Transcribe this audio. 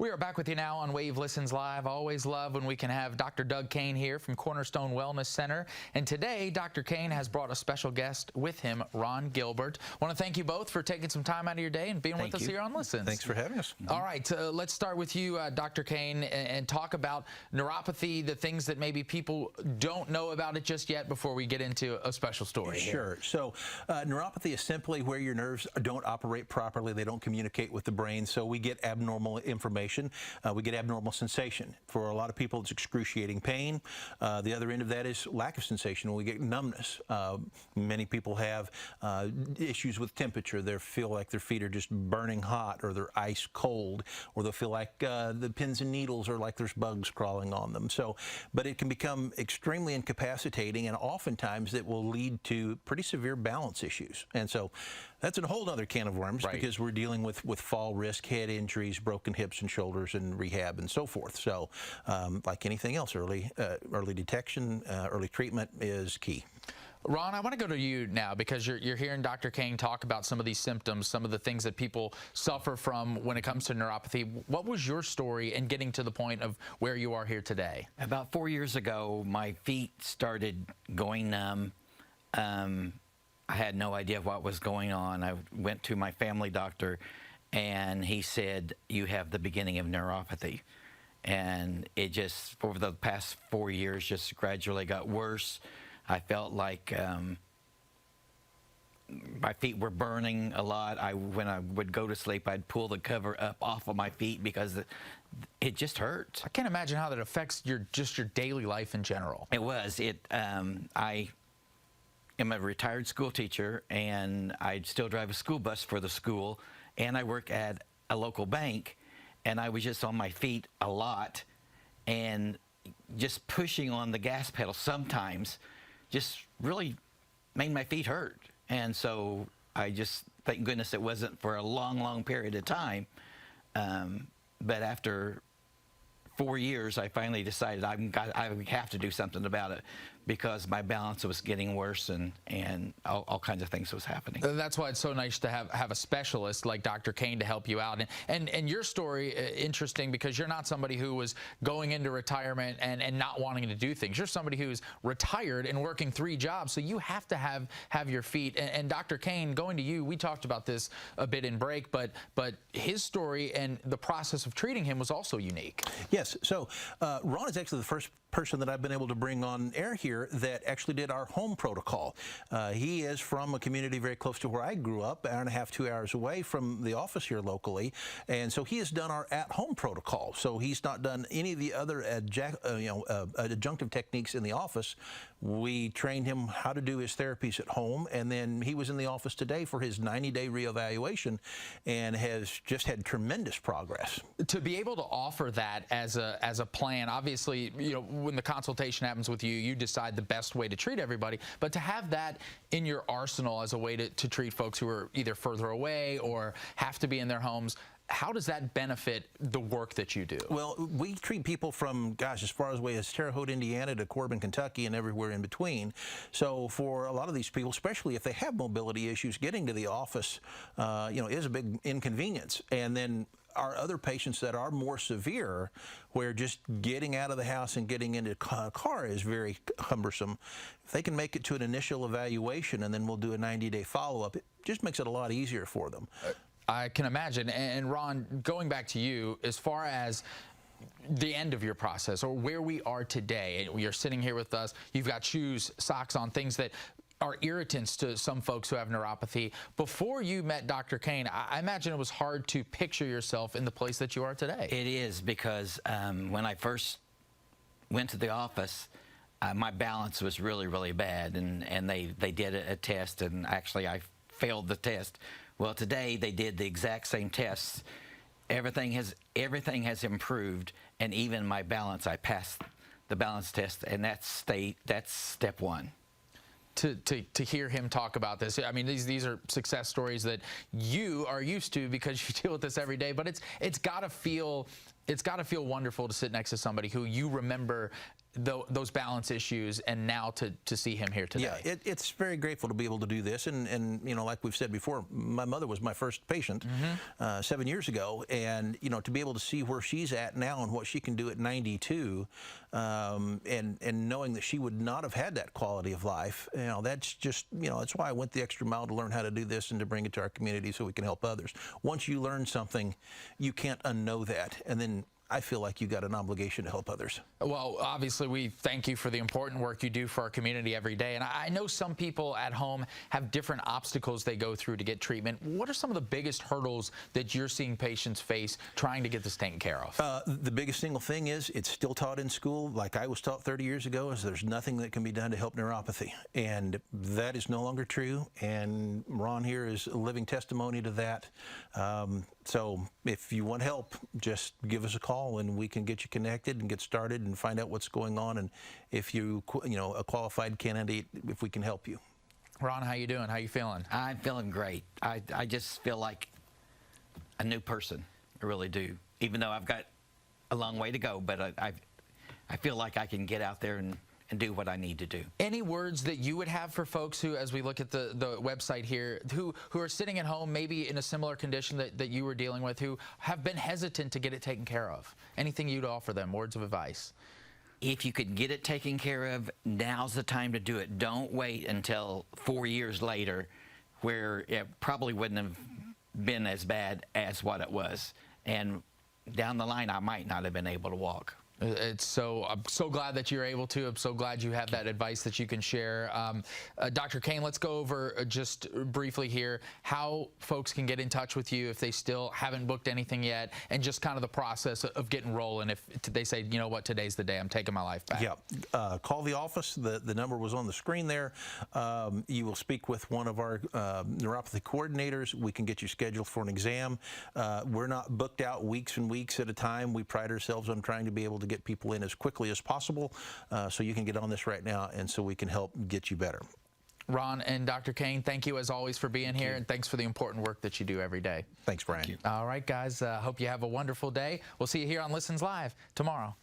We are back with you now on Wave Listens Live. Always love when we can have Dr. Doug Kane here from Cornerstone Wellness Center. And today, Dr. Kane has brought a special guest with him, Ron Gilbert. I want to thank you both for taking some time out of your day and being with us here on Listens. Thanks for having us. All right, let's start with you, Dr. Kane, and talk about neuropathy, the things that maybe people don't know about it just yet before we get into a special story. Sure. So neuropathy is simply where your nerves don't operate properly. They don't communicate with the brain, so we get abnormal information. We get abnormal sensation. For a lot of people, it's excruciating pain. The other end of that is lack of sensation. We get numbness. Many people have issues with temperature. They feel like their feet are just burning hot, or they're ice cold, or they'll feel like the pins and needles are like there's bugs crawling on them. So, but it can become extremely incapacitating, and oftentimes it will lead to pretty severe balance issues. And so that's a whole other can of worms, because we're dealing with fall risk, head injuries, broken hips and shoulders, and rehab and so forth. So like anything else, early detection, early treatment is key. Ron, I want to go to you now, because you're hearing Dr. Kane talk about some of these symptoms, some of the things that people suffer from when it comes to neuropathy. What was your story in getting to the point of where you are here today? About 4 years ago, my feet started going numb. I had no idea what was going on. I went to my family doctor, and he said, "You have the beginning of neuropathy." And it just, over the past 4 years, just gradually got worse. I felt like my feet were burning a lot. When I would go to sleep, I'd pull the cover up off of my feet because it just hurt. I can't imagine how that affects your daily life in general. It was. I'm a retired school teacher, and I still drive a school bus for the school, and I work at a local bank, and I was just on my feet a lot, and just pushing on the gas pedal sometimes just really made my feet hurt. And so I just, thank goodness it wasn't for a long, long period of time. But after 4 years, I finally decided I have to do something about it, because my balance was getting worse, and all kinds of things was happening. That's why it's so nice to have a specialist like Dr. Kane to help you out. And your story, interesting, because you're not somebody who was going into retirement and not wanting to do things. You're somebody who's retired and working 3 jobs, so you have to have your feet. And Dr. Kane, going to you, we talked about this a bit in break, but his story and the process of treating him was also unique. Yes. So Ron is actually the first person that I've been able to bring on air here that actually did our home protocol. He is from a community very close to where I grew up, 1.5 to 2 hours away from the office here locally, and so he has done our at-home protocol. So he's not done any of the other adjunctive techniques in the office. We trained him how to do his therapies at home, and then he was in the office today for his 90-day reevaluation and has just had tremendous progress. To be able to offer that as a plan, obviously, you know, when the consultation happens with you, you decide the best way to treat everybody, but to have that in your arsenal as a way to treat folks who are either further away or have to be in their homes, how does that benefit the work that you do? Well, we treat people from, gosh, as far away as Terre Haute, Indiana to Corbin, Kentucky, and everywhere in between. So for a lot of these people, especially if they have mobility issues, getting to the office, you know, is a big inconvenience. And then our other patients that are more severe, where just getting out of the house and getting into a car is very cumbersome, if they can make it to an initial evaluation and then we'll do a 90-day follow-up, it just makes it a lot easier for them. I can imagine. And Ron, going back to you, as far as the end of your process or where we are today, you're sitting here with us, you've got shoes, socks on, things that are irritants to some folks who have neuropathy. Before you met Dr. Kane, I imagine it was hard to picture yourself in the place that you are today. It is, because when I first went to the office, my balance was really, really bad, and they did a test, and actually I failed the test. Well, today they did the exact same tests. Everything has improved, and even my balance, I passed the balance test, and that's step 1. To hear him talk about this, I mean, these are success stories that you are used to because you deal with this every day. But it's got to feel wonderful to sit next to somebody who you remember those balance issues, and now to see him here today. Yeah, it's very grateful to be able to do this, and you know, like we've said before, my mother was my first patient 7 years ago, and you know, to be able to see where she's at now and what she can do at 92, and knowing that she would not have had that quality of life, you know, that's just, you know, that's why I went the extra mile to learn how to do this and to bring it to our community so we can help others. Once you learn something, you can't unknow that, and then I feel like you got an obligation to help others. Well, obviously, we thank you for the important work you do for our community every day. And I know some people at home have different obstacles they go through to get treatment. What are some of the biggest hurdles that you're seeing patients face trying to get this taken care of? The biggest single thing is it's still taught in school, like I was taught 30 years ago, is there's nothing that can be done to help neuropathy. And that is no longer true. And Ron here is a living testimony to that. So if you want help, just give us a call and we can get you connected and get started and find out what's going on. And if you know, a qualified candidate, if we can help you. Ron, how you doing? How you feeling? I'm feeling great. I just feel like a new person. I really do. Even though I've got a long way to go, but I feel like I can get out there and do what I need to do. Any words that you would have for folks who, as we look at the website here, who are sitting at home, maybe in a similar condition that you were dealing with, who have been hesitant to get it taken care of? Anything you'd offer them, words of advice? If you could get it taken care of, now's the time to do it. Don't wait until 4 years later, where it probably wouldn't have been as bad as what it was. And down the line, I might not have been able to walk. I'm so glad that you're able to. I'm so glad you have that advice that you can share. Dr. Kane, let's go over just briefly here how folks can get in touch with you if they still haven't booked anything yet, and just kind of the process of getting rolling if they say, you know what, today's the day, I'm taking my life back. Yeah, call the office. The number was on the screen there. You will speak with one of our neuropathy coordinators. We can get you scheduled for an exam. We're not booked out weeks and weeks at a time. We pride ourselves on trying to be able to get people in as quickly as possible, so you can get on this right now and so we can help get you better. Ron and Dr. Kane, thank you as always for being here, and thanks for the important work that you do every day. Thanks, Brian. All right, guys, hope you have a wonderful day. We'll see you here on Listens Live tomorrow.